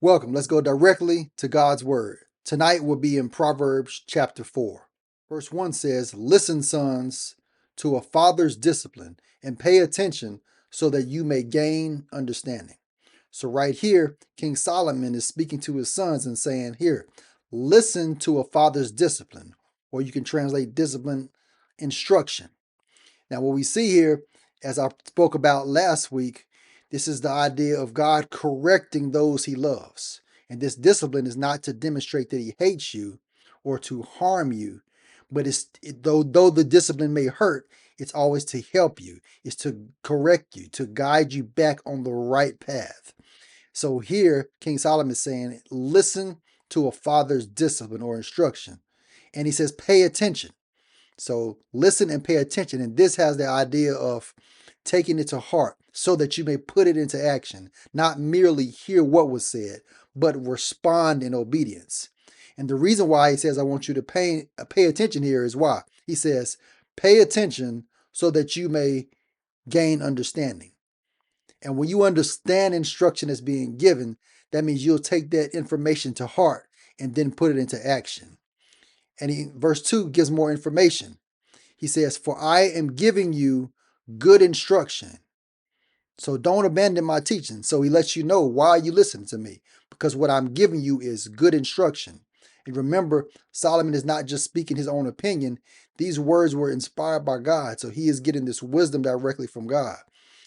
Welcome. Let's go directly to God's Word. Tonight will be in Proverbs Chapter 4. Verse 1 says, "Listen, sons, to a father's discipline, and pay attention so that you may gain understanding." So, right here, King Solomon is speaking to his sons and saying, "Here, listen to a father's discipline," or you can translate discipline instruction. Now, what we see here, as I spoke about last week, this is the idea of God correcting those he loves. And this discipline is not to demonstrate that he hates you or to harm you, but though the discipline may hurt, it's always to help you. It's to correct you, to guide you back on the right path. So here, King Solomon is saying, listen to a father's discipline or instruction. And he says, pay attention. So listen and pay attention. And this has the idea of taking it to heart so that you may put it into action, not merely hear what was said, but respond in obedience. And the reason why he says, I want you to pay attention here is why. He says, pay attention so that you may gain understanding. And when you understand instruction that's being given, that means you'll take that information to heart and then put it into action. And verse 2 gives more information. He says, "For I am giving you good instruction. So don't abandon my teaching." So he lets you know why you listen to me, because what I'm giving you is good instruction. And remember, Solomon is not just speaking his own opinion. These words were inspired by God. So he is getting this wisdom directly from God.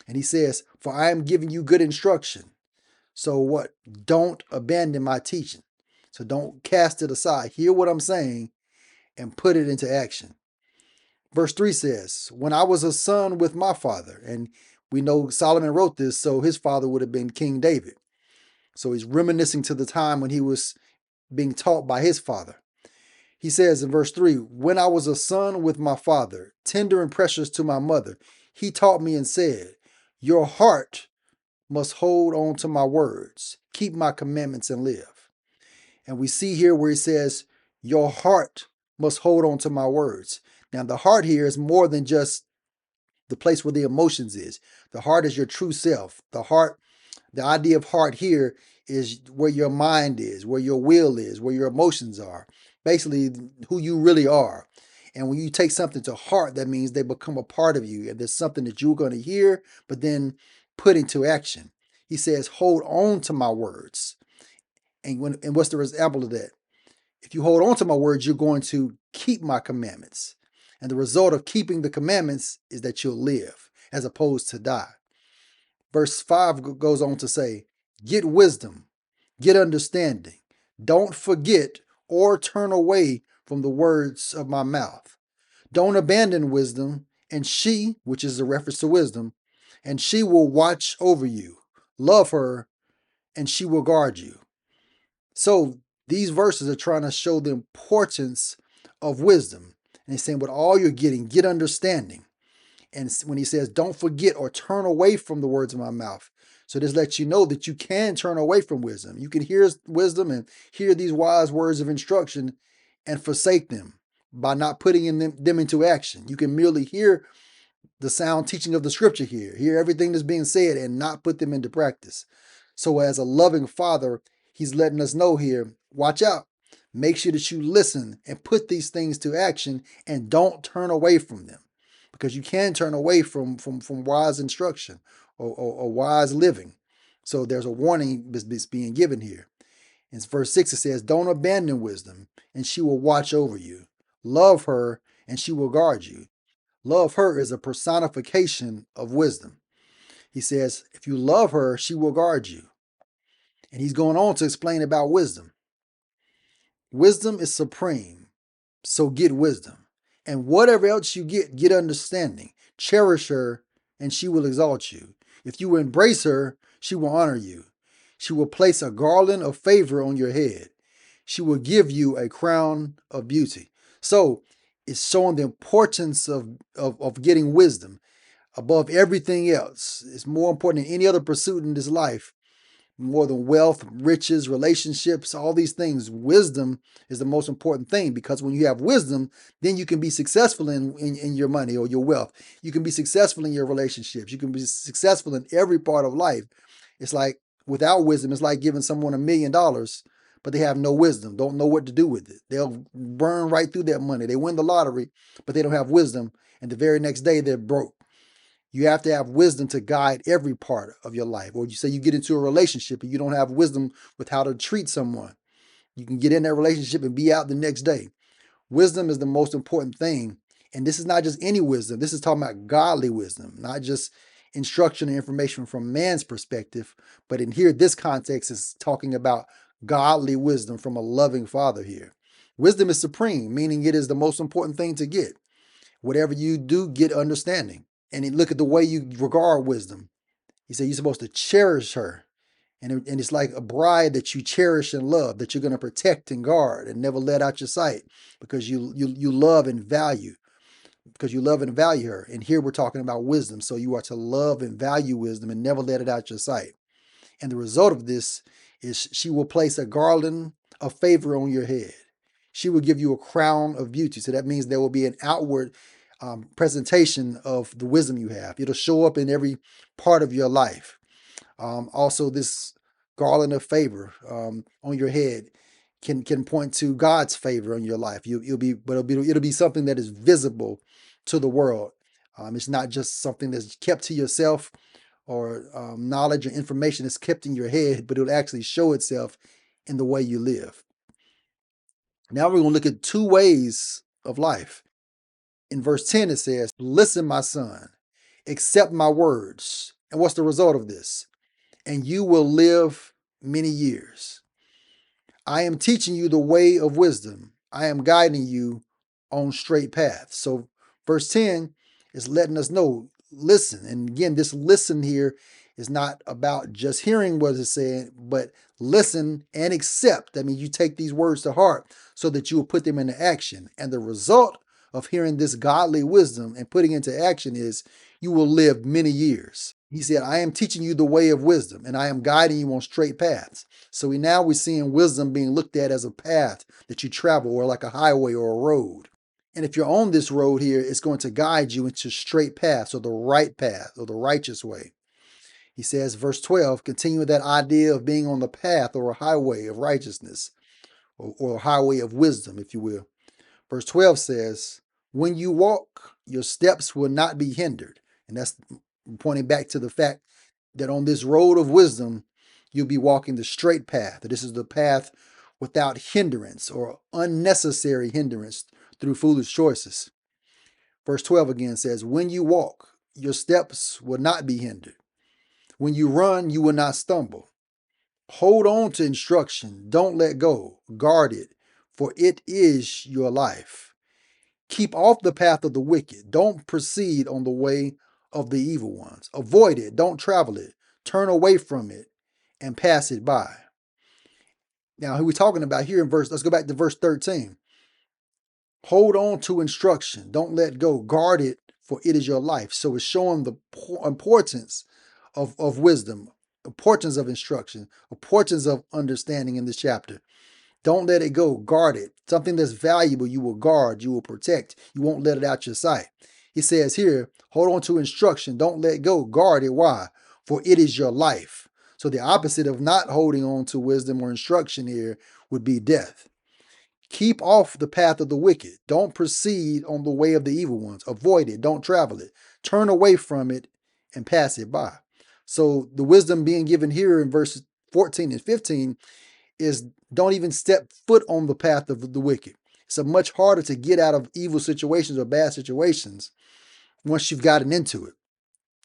And he says, "For I am giving you good instruction." So what? Don't abandon my teaching. So don't cast it aside. Hear what I'm saying and put it into action. Verse 3 says, "When I was a son with my father," and we know Solomon wrote this, so his father would have been King David. So he's reminiscing to the time when he was being taught by his father. He says in verse 3, "When I was a son with my father, tender and precious to my mother, he taught me and said, your heart must hold on to my words, keep my commandments and live." And we see here where he says, your heart must hold on to my words. Now, the heart here is more than just the place where the emotions is. The heart is your true self. The idea of heart here is where your mind is, where your will is, where your emotions are. Basically, who you really are. And when you take something to heart, that means they become a part of you. And there's something that you're going to hear, but then put into action. He says, hold on to my words. And what's the example of that? If you hold on to my words, you're going to keep my commandments. And the result of keeping the commandments is that you'll live as opposed to die. Verse 5 goes on to say, get wisdom, get understanding. Don't forget or turn away from the words of my mouth. Don't abandon wisdom, and she, which is a reference to wisdom, and she will watch over you. Love her, and she will guard you. So these verses are trying to show the importance of wisdom. And he's saying, with all you're getting, get understanding. And when he says, don't forget or turn away from the words of my mouth. So this lets you know that you can turn away from wisdom. You can hear wisdom and hear these wise words of instruction and forsake them by not putting them into action. You can merely hear the sound teaching of the scripture here, hear everything that's being said and not put them into practice. So as a loving father, he's letting us know here, watch out. Make sure that you listen and put these things to action and don't turn away from them, because you can turn away from wise instruction or wise living. So there's a warning that's being given here. In verse 6, it says, don't abandon wisdom, and she will watch over you. Love her, and she will guard you. Love her is a personification of wisdom. He says, if you love her, she will guard you. And he's going on to explain about wisdom. Wisdom is supreme, so get wisdom. And whatever else you get understanding. Cherish her, and she will exalt you. If you embrace her, she will honor you. She will place a garland of favor on your head. She will give you a crown of beauty. So it's showing the importance of getting wisdom above everything else. It's more important than any other pursuit in this life, more than wealth, riches, relationships, all these things. Wisdom is the most important thing, because when you have wisdom, then you can be successful in your money or your wealth. You can be successful in your relationships. You can be successful in every part of life. It's like Without wisdom, it's like giving someone $1 million, but they have no wisdom, don't know what to do with it. They'll burn right through that money. They win the lottery, but they don't have wisdom, and the very next day they're broke. You have to have wisdom to guide every part of your life. Or you say you get into a relationship and you don't have wisdom with how to treat someone. You can get in that relationship and be out the next day. Wisdom is the most important thing. And this is not just any wisdom. This is talking about godly wisdom, not just instruction and information from man's perspective. But in here, this context is talking about godly wisdom from a loving father here. Wisdom is supreme, meaning it is the most important thing to get. Whatever you do, get understanding. And look at the way you regard wisdom. He said you're supposed to cherish her. And it's like a bride that you cherish and love, that you're going to protect and guard and never let out your sight because you love and value, because you love and value her. And here we're talking about wisdom. So you are to love and value wisdom and never let it out your sight. And the result of this is she will place a garland of favor on your head. She will give you a crown of beauty. So that means there will be an outward presentation of the wisdom you have. It'll show up in every part of your life. Also, this garland of favor on your head can point to God's favor on your life. It'll be something that is visible to the world. It's not just something that's kept to yourself, or knowledge or information that's kept in your head, but it'll actually show itself in the way you live. Now we're going to look at two ways of life. In verse 10, it says, "Listen, my son, accept my words." And what's the result of this? "And you will live many years. I am teaching you the way of wisdom. I am guiding you on straight paths." So verse 10 is letting us know, listen. And again, this listen here is not about just hearing what it's saying, but listen and accept. I mean, you take these words to heart so that you will put them into action. And the result of hearing this godly wisdom and putting into action is you will live many years. He said, "I am teaching you the way of wisdom, and I am guiding you on straight paths." So we're seeing wisdom being looked at as a path that you travel, or like a highway or a road. And if you're on this road here, it's going to guide you into straight paths, or the right path, or the righteous way. He says, verse 12, continuing that idea of being on the path or a highway of righteousness, or a highway of wisdom, if you will. Verse 12 says, "When you walk, your steps will not be hindered." And that's pointing back to the fact that on this road of wisdom, you'll be walking the straight path. This is the path without hindrance or unnecessary hindrance through foolish choices. Verse 12 again says, "When you walk, your steps will not be hindered. When you run, you will not stumble. Hold on to instruction. Don't let go. Guard it, for it is your life. Keep off the path of the wicked. Don't proceed on the way of the evil ones. Avoid it. Don't travel it. Turn away from it and pass it by." Now, who are we talking about here let's go back to verse 13. Hold on to instruction. Don't let go. Guard it, for it is your life. So it's showing the importance of wisdom, importance of instruction, importance of understanding in this chapter. Don't let it go. Guard it. Something that's valuable, you will guard, you will protect. You won't let it out your sight. He says here, hold on to instruction. Don't let go. Guard it. Why? For it is your life. So the opposite of not holding on to wisdom or instruction here would be death. Keep off the path of the wicked. Don't proceed on the way of the evil ones. Avoid it. Don't travel it. Turn away from it and pass it by. So the wisdom being given here in verses 14 and 15 is don't even step foot on the path of the wicked. It's a much harder to get out of evil situations or bad situations once you've gotten into it.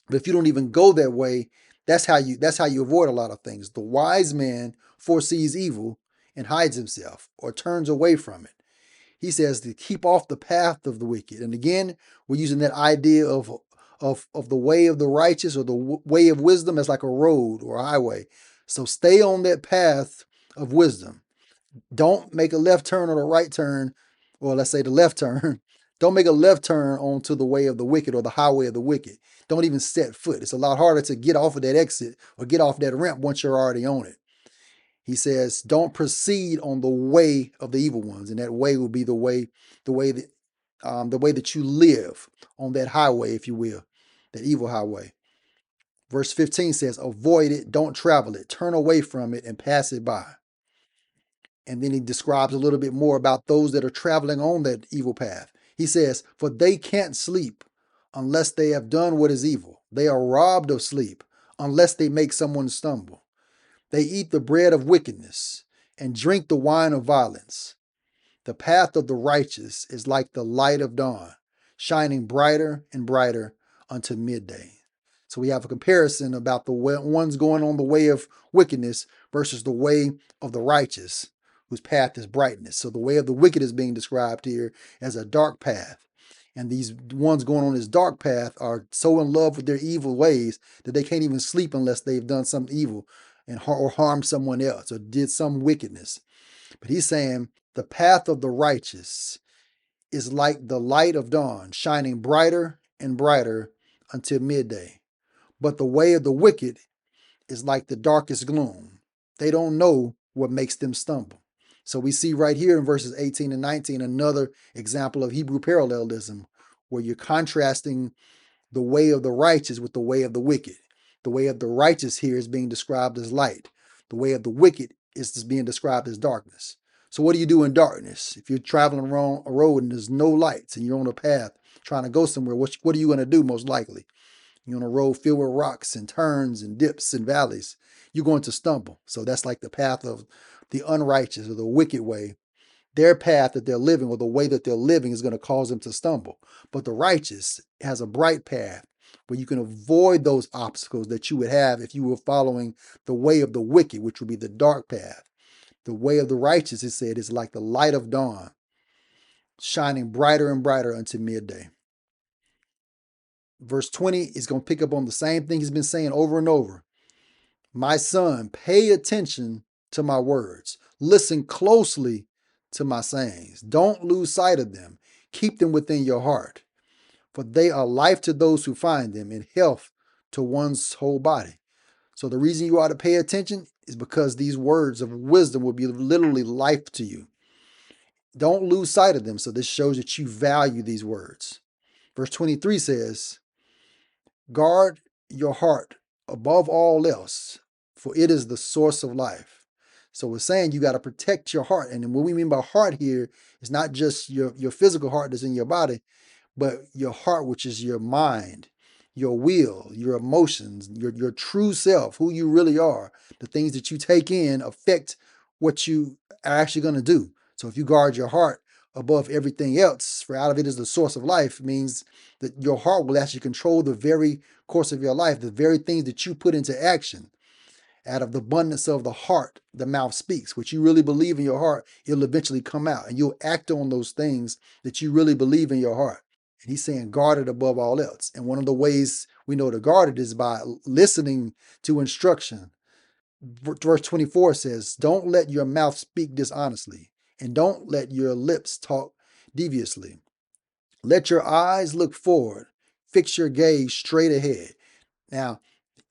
But if you don't even go that way, that's how you avoid a lot of things. The wise man foresees evil and hides himself or turns away from it. He says to keep off the path of the wicked. And again, we're using that idea of the way of the righteous, or the way of wisdom, as like a road or a highway. So stay on that path of wisdom. Don't make a left turn or a right turn, or let's say the left turn. Don't make a left turn onto the way of the wicked or the highway of the wicked. Don't even set foot. It's a lot harder to get off of that exit or get off that ramp once you're already on it. He says, don't proceed on the way of the evil ones. And that way will be the way that you live on that highway, if you will, that evil highway. Verse 15 says, avoid it, don't travel it, turn away from it and pass it by. And then he describes a little bit more about those that are traveling on that evil path. He says, for they can't sleep unless they have done what is evil. They are robbed of sleep unless they make someone stumble. They eat the bread of wickedness and drink the wine of violence. The path of the righteous is like the light of dawn, shining brighter and brighter unto midday. So we have a comparison about the ones going on the way of wickedness versus the way of the righteous, whose path is brightness. So the way of the wicked is being described here as a dark path. And these ones going on this dark path are so in love with their evil ways that they can't even sleep unless they've done something evil or harmed someone else or did some wickedness. But he's saying the path of the righteous is like the light of dawn, shining brighter and brighter until midday. But the way of the wicked is like the darkest gloom. They don't know what makes them stumble. So we see right here in verses 18 and 19 another example of Hebrew parallelism where you're contrasting the way of the righteous with the way of the wicked. The way of the righteous here is being described as light. The way of the wicked is being described as darkness. So what do you do in darkness? If you're traveling along a road and there's no lights and you're on a path trying to go somewhere, what are you going to do most likely? You're on a road filled with rocks and turns and dips and valleys. You're going to stumble. So that's like the path of the unrighteous or the wicked way. Their path that they're living or the way that they're living is going to cause them to stumble. But the righteous has a bright path where you can avoid those obstacles that you would have if you were following the way of the wicked, which would be the dark path. The way of the righteous, it said, is like the light of dawn, shining brighter and brighter unto midday. Verse 20 is going to pick up on the same thing he's been saying over and over. My son, pay attention to my words. Listen closely to my sayings. Don't lose sight of them. Keep them within your heart, for they are life to those who find them and health to one's whole body. So the reason you ought to pay attention is because these words of wisdom will be literally life to you. Don't lose sight of them. So this shows that you value these words. Verse 23 says, guard your heart above all else, for it is the source of life. So we're saying you got to protect your heart. And what we mean by heart here is not just your physical heart that's in your body, but your heart, which is your mind, your will, your emotions, your true self, who you really are. The things that you take in affect what you are actually going to do. So if you guard your heart above everything else, for out of it is the source of life, means that your heart will actually control the very course of your life, the very things that you put into action. Out of the abundance of the heart, the mouth speaks. What you really believe in your heart, it'll eventually come out, and you'll act on those things that you really believe in your heart. And he's saying, guard it above all else. And one of the ways we know to guard it is by listening to instruction. Verse 24 says, don't let your mouth speak dishonestly, and don't let your lips talk deviously. Let your eyes look forward, fix your gaze straight ahead. Now,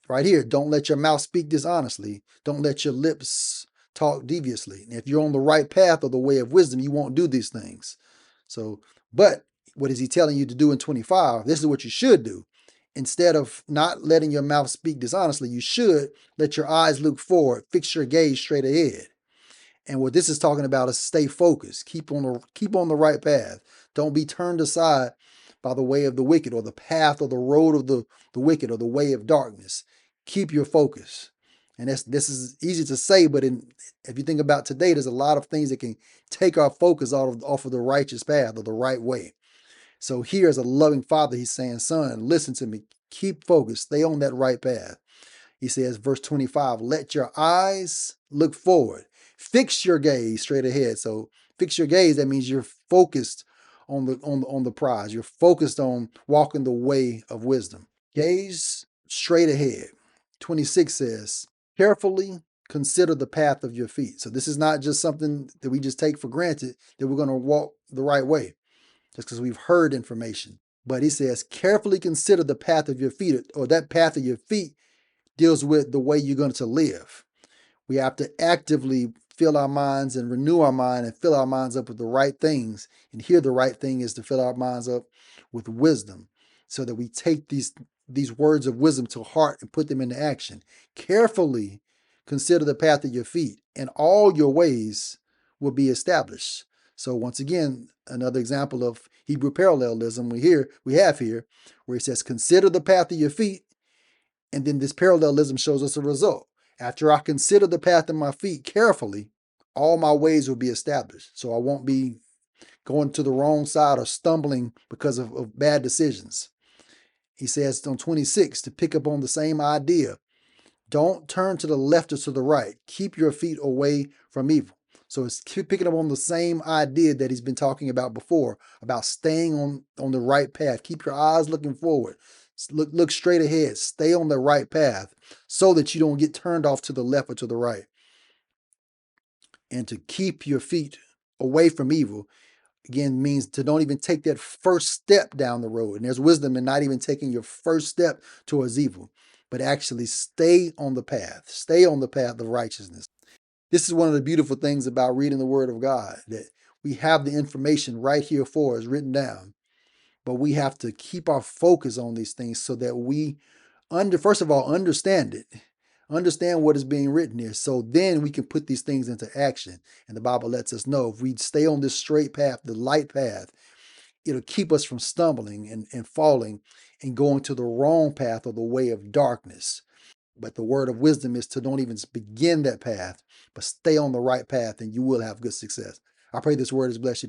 right here, don't let your mouth speak dishonestly. Don't let your lips talk deviously. And if you're on the right path or the way of wisdom, you won't do these things. So, but what is he telling you to do in 25? This is what you should do. Instead of not letting your mouth speak dishonestly, you should let your eyes look forward, fix your gaze straight ahead. And what this is talking about is stay focused. Keep on the right path. Don't be turned aside by the way of the wicked or the path or the road of the wicked or the way of darkness. Keep your focus. And this is easy to say, but if you think about today, there's a lot of things that can take our focus off of the righteous path or the right way. So here, as a loving father, he's saying, son, listen to me. Keep focused. Stay on that right path. He says, verse 25, let your eyes look forward. Fix your gaze straight ahead. So fix your gaze, that means you're focused on the prize. You're focused on walking the way of wisdom. Gaze straight ahead. 26 says, carefully consider the path of your feet. So this is not just something that we just take for granted that we're going to walk the right way just because we've heard information. But he says, carefully consider the path of your feet, or that path of your feet deals with the way you're going to live. We have to actively fill our minds and renew our mind and fill our minds up with the right things. And here the right thing is to fill our minds up with wisdom so that we take these these words of wisdom to heart and put them into action. Carefully consider the path of your feet, and all your ways will be established. So once again, another example of Hebrew parallelism we have here, where he says, consider the path of your feet, and then this parallelism shows us a result. After I consider the path of my feet carefully, all my ways will be established. So I won't be going to the wrong side or stumbling because of bad decisions. He says on 26, to pick up on the same idea, don't turn to the left or to the right. Keep your feet away from evil. So it's picking up on the same idea that he's been talking about before, about staying on the right path. Keep your eyes looking forward. Look straight ahead. Stay on the right path so that you don't get turned off to the left or to the right. And to keep your feet away from evil, again, means to don't even take that first step down the road. And there's wisdom in not even taking your first step towards evil, but actually stay on the path. Stay on the path of righteousness. This is one of the beautiful things about reading the Word of God, that we have the information right here for us written down, but we have to keep our focus on these things so that we, first of all, understand it. Understand what is being written here. So then we can put these things into action. And the Bible lets us know if we stay on this straight path, the light path, it'll keep us from stumbling and falling and going to the wrong path or the way of darkness. But the word of wisdom is to don't even begin that path, but stay on the right path and you will have good success. I pray this word has blessed you.